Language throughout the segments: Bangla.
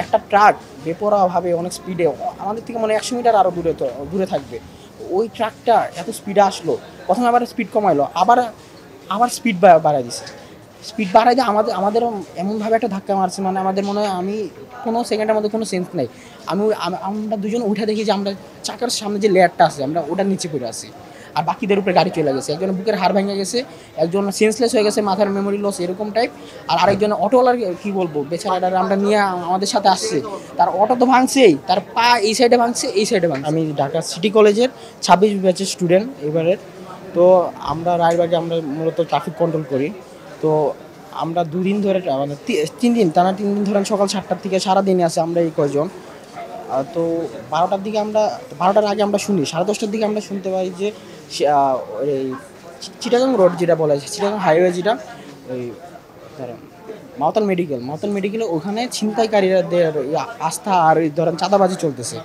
একটা ট্রাক বেপরোয়াভাবে অনেক স্পিডে আমাদের থেকে মানে 100 মিটার আরও দূরে থাকবে। ওই ট্রাকটা এত স্পিডে আসলো, প্রথমে আবার স্পিড কমাইলো, আবার আবার স্পিড বাড়ায় দিছে। স্পিড বাড়ায় দিয়ে আমাদেরও এমনভাবে একটা ধাক্কা মারছে, মানে আমাদের মনে হয় আমি কোনো সেকেন্ডের মধ্যে কোনো সেন্স নেই। আমরা দুজন উঠে দেখি যে আমরা চাকার সামনে যে লেয়ারটা আছে আমরা ওটার নিচে পড়ে আছি, আর বাকিদের উপরে গাড়ি চলে গেছে। একজন বুকের হাড় ভেঙে গেছে, একজন সেন্সলেস হয়ে গেছে, মাথার মেমোরি লস এরকম টাইপ। আর আরেকজন অটোওয়ালার কী বলবো, বেচারাটা আমরা নিয়ে আমাদের সাথে আসছে, তার অটো তো ভাঙছেই, তার পা এই সাইডে ভাঙছে, এই সাইডে ভাঙছে। আমি ঢাকা সিটি কলেজের 26 ব্যাচের স্টুডেন্ট এবারের। তো আমরা রায়বাগে আমরা মূলত ট্রাফিক কন্ট্রোল করি। তো আমরা 2 দিন ধরে মানে 3 দিন টানা 3 দিন ধরে সকাল 7টার থেকে সারাদিনই আছে আমরা এই কয়জন। তো 12টার দিকে আমরা 12টার আগে আমরা শুনি, 10:30টার দিকে আমরা শুনতে পাই যে এই চিটাগাং রোড যেটা বলা যায়, চিটাগাং হাইওয়ে যেটা, ওই ধরেন মাওতাল মেডিকেলে ওখানে ছিনতাইকারীদের আস্থা আর ধরেন চাঁদাবাজি চলতেছে।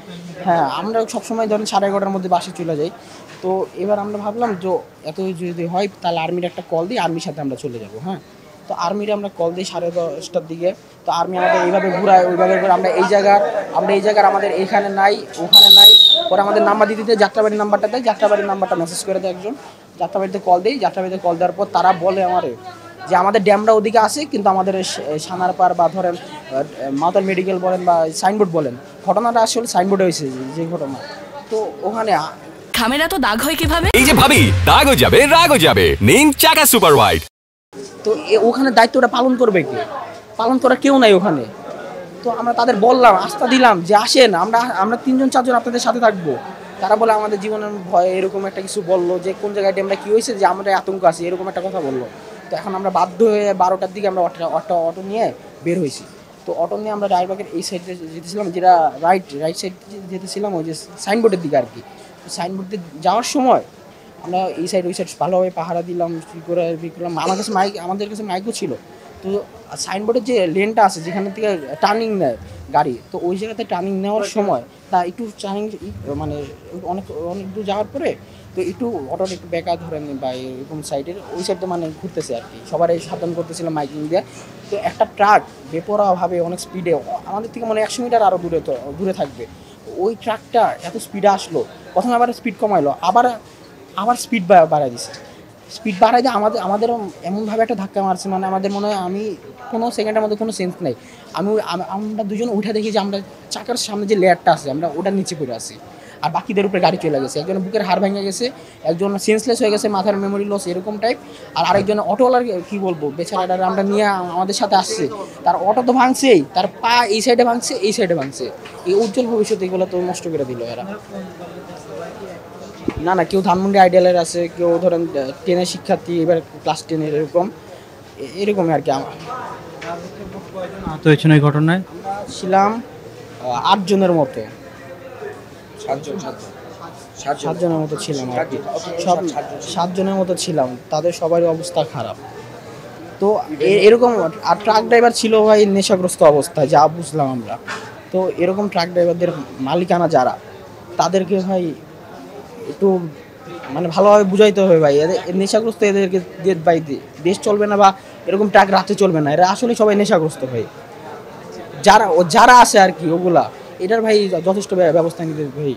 হ্যাঁ, আমরা সবসময় ধরেন 11:30টার মধ্যে বাসে চলে যাই। তো এবার আমরা ভাবলাম যে এত যদি হয় তাহলে আর্মির একটা কল দিই, আর্মির সাথে আমরা চলে যাব। হ্যাঁ, তো আর্মির আমরা কল দিই 10:30টার দিকে। তো আর্মি আমাদের এইভাবে ঘুরায়, ওইভাবে করে আমরা এই জায়গার আমাদের এইখানে নাই, ওখানে নাই। পরে আমাদের নাম্বার দিতে যাত্রাবাড়ির নাম্বারটা দেয়, যাত্রাবাড়ির নাম্বারটা মেসেজ করে দেয় একজন। যাত্রাবাড়িতে কল দিই, যাত্রাবাড়িতে কল দেওয়ার পর তারা বলে আমারে যে আমাদের ড্যামরা ওদিকে আছে, কিন্তু আমাদের সানারপাড় বা ধরেন মাওতাল মেডিকেল বলেন বা সাইনবোর্ড বলেন, ঘটনাটা আসলে সাইনবোর্ডে হয়েছে যে ঘটনা। তো ওখানে খামেরা তো দাগ হয় কিভাবে? এই যে ভাবি, দাগও যাবে রাগও যাবে, নিন চাকা সুপার হোয়াইট। তো ওখানে দায়িত্বটা পালন করবে কি? পালন করার কেউ নাই ওখানে। তো আমরা তাদের বললাম, আস্থা দিলাম যে আসেন, আমরা 3-4জন আপনাদের সাথে থাকবো। তারা বলে আমাদের জীবনের ভয় এরকম একটা কিছু বললো, যে কোন জায়গায় আমরা কী হয়েছে যে আমরা আতঙ্ক আছি, এরকম একটা কথা বললো। তো এখন আমরা বাধ্য হয়ে 12টার দিকে আমরা অটো নিয়ে বের হয়েছি। তো অটো নিয়ে আমরা রায়বাগের এই সাইডে যেতেছিলাম, যেটা রাইট সাইড যেতেছিলাম, ওই যে সাইনবোর্ডের দিকে আর কি। তো সাইনবোর্ডে যাওয়ার সময় আমরা এই সাইড ওই সাইড ভালোভাবে পাহারা দিলাম, করলাম। আমাদের কাছে মাইকও ছিল। তো সাইনবোর্ডের যে লেনটা আছে যেখান থেকে টার্নিং নেয় গাড়ি, তো ওই জায়গাতে টার্নিং নেওয়ার সময় তা একটু টার্নিং মানে অনেক দূর যাওয়ার পরে তো একটু অটোর একটু বেঁকা ধরেন বা এরকম সাইডের ওই সাইডে মানে ঘুরতেছে আর কি, সবারই সাবধান করতেছিলাম মাইকিং দিয়ে। তো একটা ট্রাক বেপরোয়াভাবে অনেক স্পিডে আমাদের থেকে মানে 100 মিটার আরও দূরে থাকবে। ওই ট্রাকটা এত স্পিডে আসলো, প্রথমে আবার স্পিড কমাইলো, আবার স্পিড বাড়ায় দিছে। স্পিড বাড়ায় দিয়ে আমাদেরও এমনভাবে একটা ধাক্কা মারছে, মানে আমাদের মনে হয় আমি কোনো সেকেন্ডের মধ্যে কোনো সেন্স নেই। আমরা দুজন উঠে দেখি যে আমরা চাকার সামনে যে লেয়ারটা আছে আমরা ওটার নিচে পড়ে আছি, আর বাকিদের উপরে গাড়ি চলে গেছে। একজন বুকের হাড় ভেঙে গেছে, একজন সেন্সলেস হয়ে গেছে, মাথার মেমোরি লস এরকম টাইপ। আর আরেকজন অটোওয়ালার কী বলবো, বেচারাটা আমরা নিয়ে আমাদের সাথে আসছে, তার অটো তো ভাঙছেই, তার পা এই সাইডে ভাঙছে, এই সাইডে ভাঙছে। এই উজ্জ্বল ভবিষ্যৎ এগুলো তো নষ্ট করে দিল এরা। না, কেউ ধানমন্ডি আইডিয়ালের আছে, কেউ ধরেন 10-এর শিক্ষার্থী, এবার ক্লাস 10-এর এরকমই আর কি। আহত হয়েছেন এই ঘটনায়? ছিলাম 8 জনের মতো, 7 জনের মতো ছিলাম আর কি। 7 জনের মতো ছিলাম, তাদের সবারই অবস্থা খারাপ। তো এরকম, আর ট্রাক ড্রাইভার ছিল ভাই নেশাগ্রস্ত অবস্থায়, যা বুঝলাম আমরা। তো এরকম ট্রাক ড্রাইভারদের মালিকানা যারা, তাদেরকে ভাই একটু মানে ভালোভাবে বুঝাইতে হবে ভাই, এদের নেশাগ্রস্ত, এদেরকে ভাই দেশ চলবে না বা এরকম ট্রাক রাতে চলবে না। এরা আসলে সবাই নেশাগ্রস্ত ভাই, যারা আছে আর কি ওগুলা, এটার ভাই যথেষ্ট ব্যবস্থা নিতে ভাই।